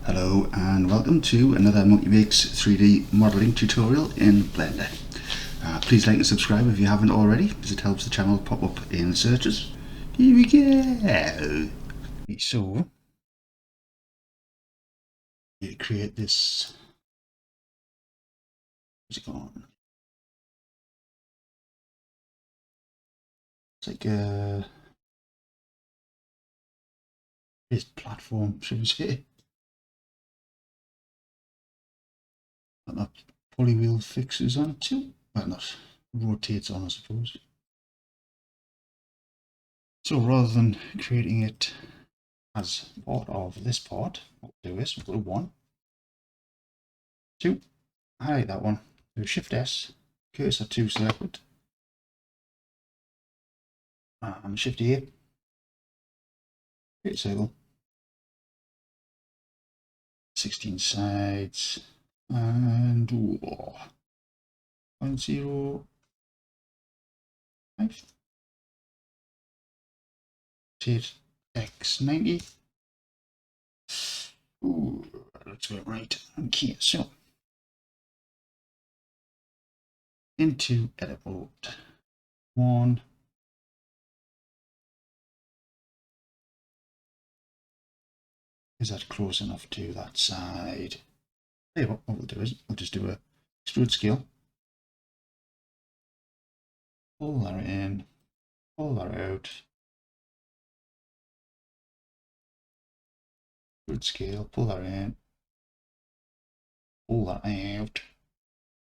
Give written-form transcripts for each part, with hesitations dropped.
Hello and welcome to another Monkey Makes 3D modelling tutorial in Blender. Please like and subscribe if you haven't already, because it helps the channel pop up in the searches. Here we go. So, you create this. Where's it gone? It's like this platform, should we say? That polywheel fixes on too. Well, not rotates on, I suppose. So rather than creating it as part of this part, what we'll do is we'll go to 1, 2, highlight that one, do Shift S, cursor to selected, and Shift A, create a circle, 16 sides, and 0.05. Hit X90. Let's go right. Okay, so into edit mode. 1. Is that close enough to that side? Tell you what we'll do is we'll just do a extrude scale. Pull that in, pull that out. Extrude scale, pull that in, pull that out,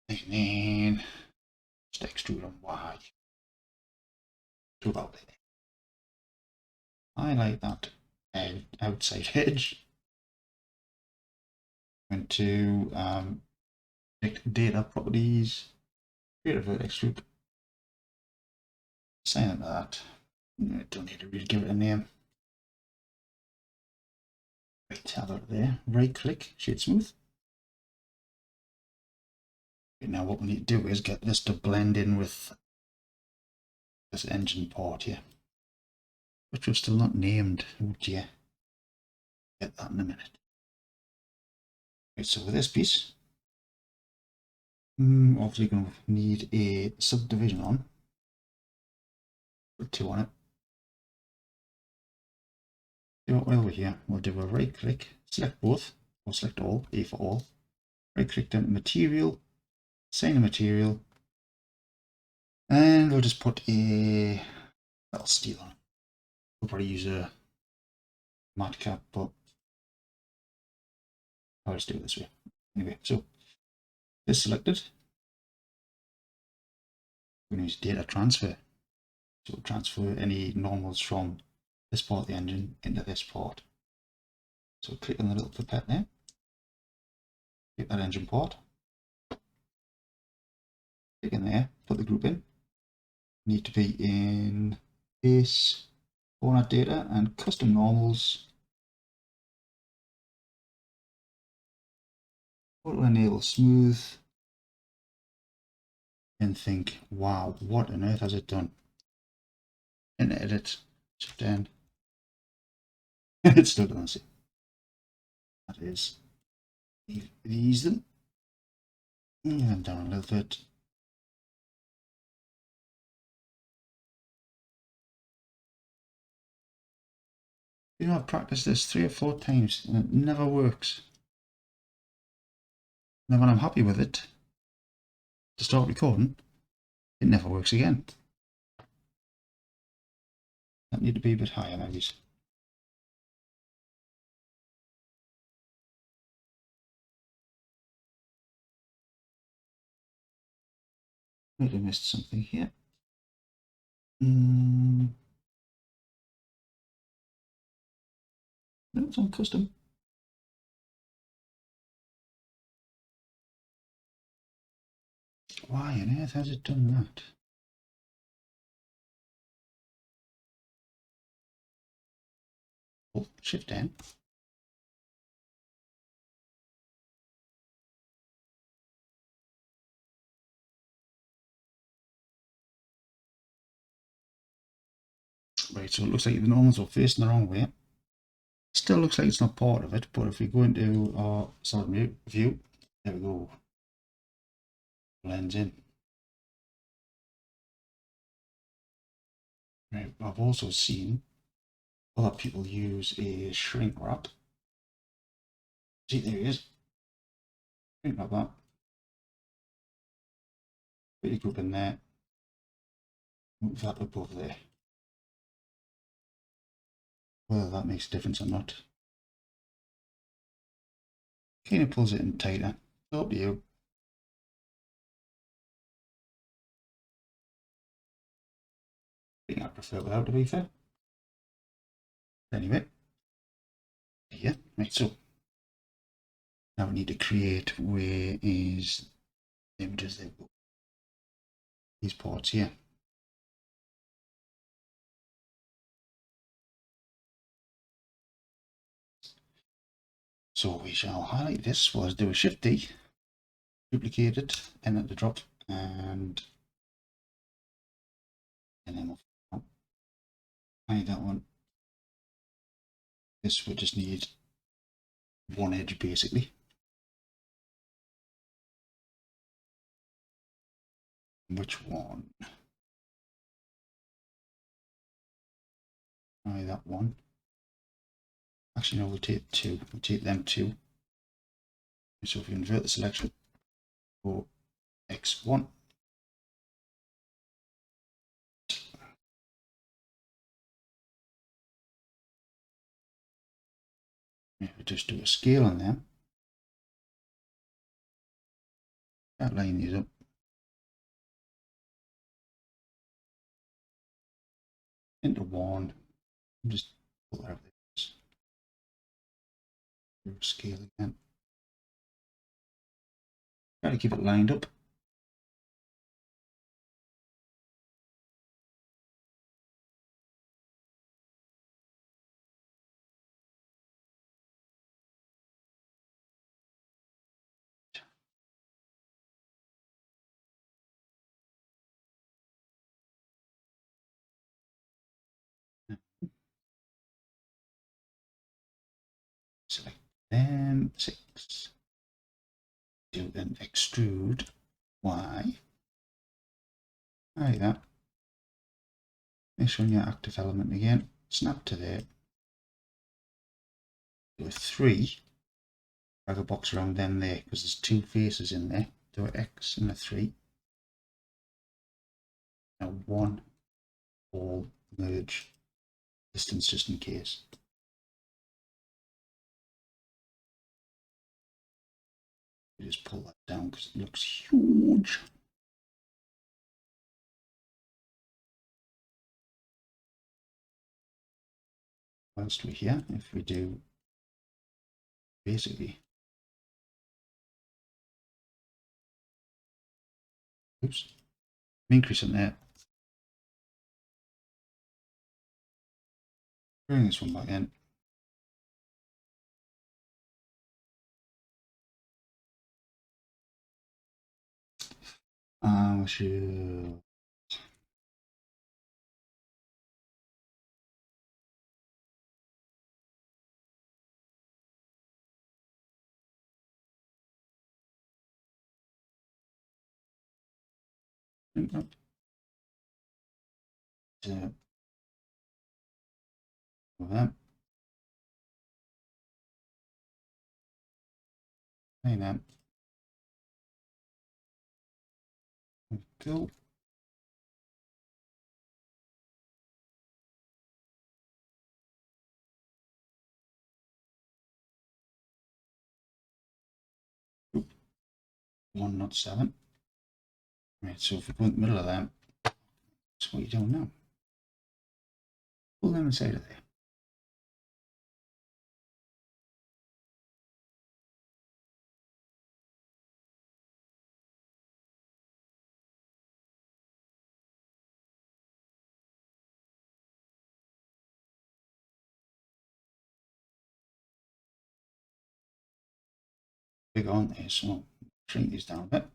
and then just extrude on Y to about there. Highlight that outside edge. Going to data properties, create a vertex group, assign it that. I don't need to really give it a name. Right, have it there. Right click, shade smooth. Okay, now what we need to do is get this to blend in with this engine part here, which was still not named. Oh dear. Get that in a minute. Right, so with this piece, obviously going to need a subdivision on. Put 2 on it. Do it over here. We'll do a right click, select both, or select all, A for all. Right click down to material, assign a material, and we'll just put a little steel on it. We'll probably use a mat cap, but I'll just do it this way. Anyway, so this selected. We're going to use data transfer. So we'll transfer any normals from this part of the engine into this part. So click on the little pipette there. Click that engine part. Click in there, put the group in. Need to be in base, format data, and custom normals. Auto enable smooth. And think, wow, what on earth has it done? And edit, shift N. It still doesn't see. That is ease them. And down a little bit. You know, I've practiced this 3 or 4 times and it never works. And then when I'm happy with it, to start recording, it never works again. That need to be a bit higher, maybe. Maybe I missed something here. No, it's on custom. Why on earth has it done that? Oh, shift N. Right, so it looks like the normals are facing the wrong way. Still looks like it's not part of it, but if we go into our solid view, there we go. Blends in. Right, I've also seen other people use a shrink wrap. See, there he is. Shrink wrap that. Put your group in there. Move that above there. Whether that makes a difference or not. Kind of pulls it in tighter. It's up to you. I think I prefer without, to be fair. Anyway, yeah, right, so now we need to create where is the images they go. These parts here. So we shall highlight this, was do a Shift D, duplicate it, and at the drop, and then we'll hide that one. This we just need one edge basically. Which one? Hide that one. Actually, no, we'll take two. We'll take them two. So if we invert the selection, go X1. If we just do a scale on them, that line these up. Into one. Just pull that out of this. Do a scale again. Try to keep it lined up. Select them, 6. Do an extrude Y. Like that. Make sure on your active element again. Snap to there. Do a 3. Drag a box around them there because there's 2 faces in there. Do an X and a 3. Now 1, all merge distance just in case. You just pull that down because it looks huge. Whilst we're here, if we do basically, oops, increase in there. Bring this one back in. We should bring up to them. Hang on. Go. Oop. 1, not 7. Right, so if we go in the middle of them, that's what you're doing now. Pull them inside of there. Big on there, so shrink these down a bit.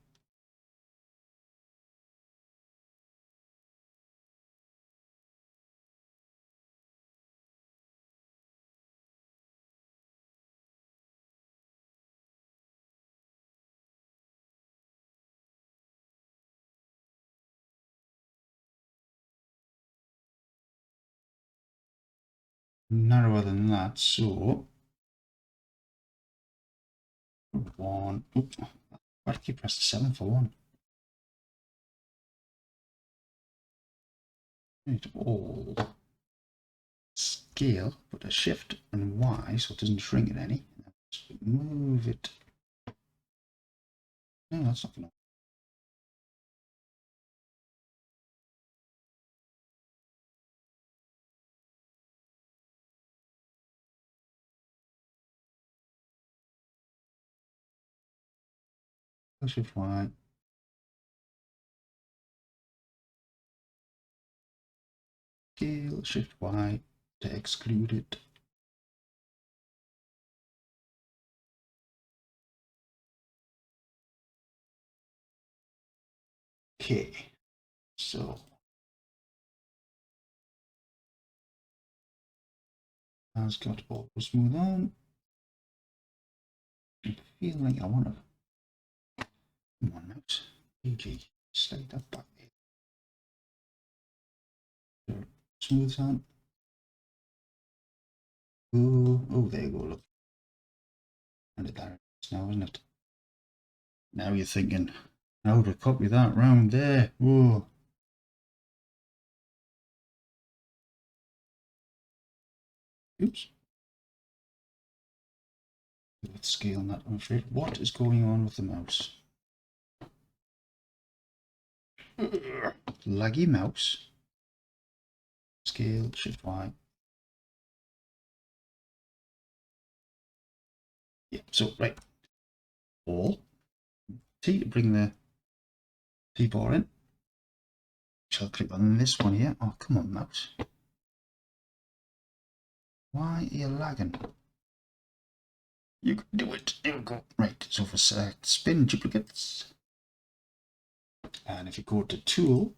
narrower than that, so one. Oops, why did I press the 7 for one? Right, all scale, put a shift and Y so it doesn't shrink it any. Just move it. No, that's not going to. Shift Y. Scale, shift Y to exclude it. Okay, so that's got all smooth on. I feel like I want to. Come on, mouse. GG. Slide that back there. So, smooth on. Oh, there you go. Look. And there it is now, isn't it? Now you're thinking, how to copy that round there? Whoa. Oops. Let's scale that, I'm afraid. What is going on with the mouse? Laggy mouse. Scale, shift Y. Yeah, so right. All. T to bring the T bar in. Shall click on this one here. Oh, come on, mouse. Why are you lagging? You can do it. There we go. Right, so for select spin duplicates. And if you go to tool,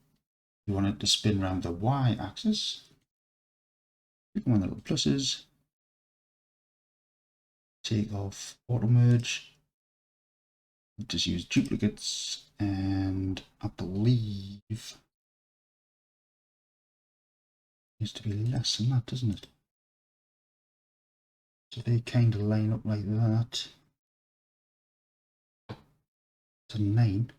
you want it to spin around the Y axis. Click on the little pluses. Take off auto merge. Just use duplicates, and I believe it needs to be less than that, doesn't it? So they kind of line up like that. To 9.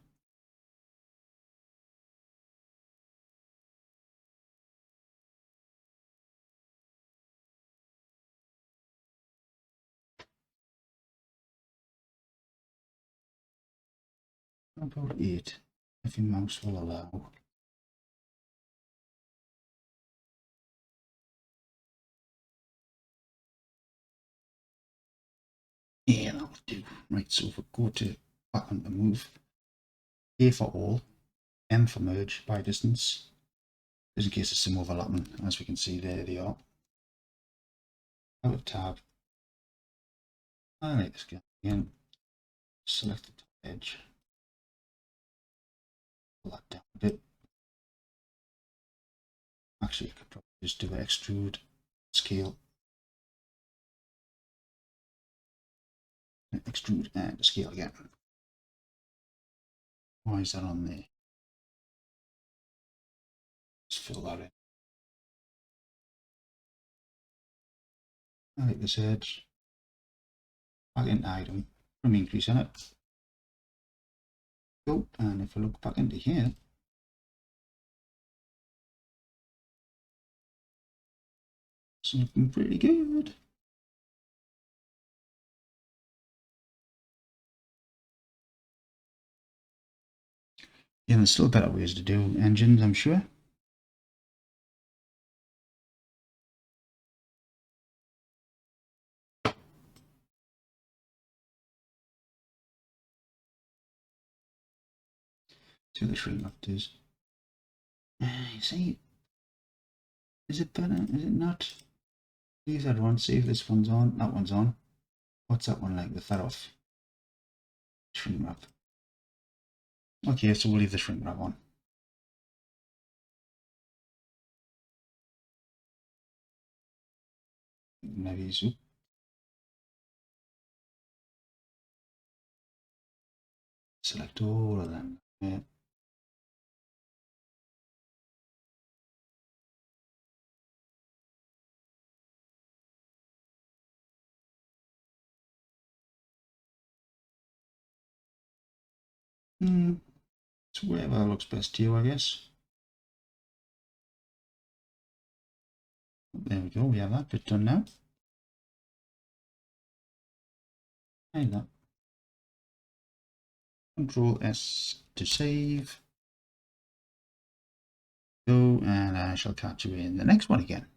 About 8, if your mouse will allow. Yeah, that'll do. Right, so if we go to back on the move, A for all, M for merge by distance, just in case there's some overlapping. As we can see, there they are. Out of tab, highlight this guy again, select the top edge, pull that down a bit. Actually, I could probably just do an extrude, scale, extrude, and scale again. Why is that on there? Let's fill that in. Highlight this edge, back into item, from increase in it. Go, and if I look back into here, it's looking pretty good. Yeah, there's still better ways to do engines, I'm sure. See what the shrink left is. You see, is it better? Is it not? Leave that one, see if this one's on. That one's on. What's that one like with that off? Shrink wrap. Okay, so we'll leave the shrink wrap on. Maybe zoom. Select all of them. Yeah. It's whatever looks best to you, I guess. There we go, we have that bit done now. Hey, that. Control S to save. Go, and I shall catch you in the next one again.